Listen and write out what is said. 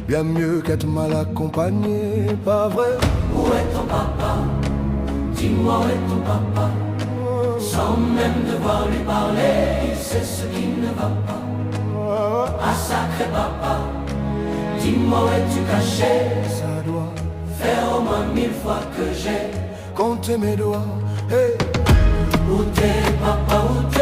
bien mieux qu'être mal accompagné, pas vrai? Où est ton papa? Dis-moi où est ton papa? Sans même devoir lui parler, il sait ce qui ne va pas. Ah sacré papa, dis-moi où es-tu caché? Ça doit faire au moins 1000 fois que j'ai compter mes doigts. Hey. Où t'es papa, où t'es?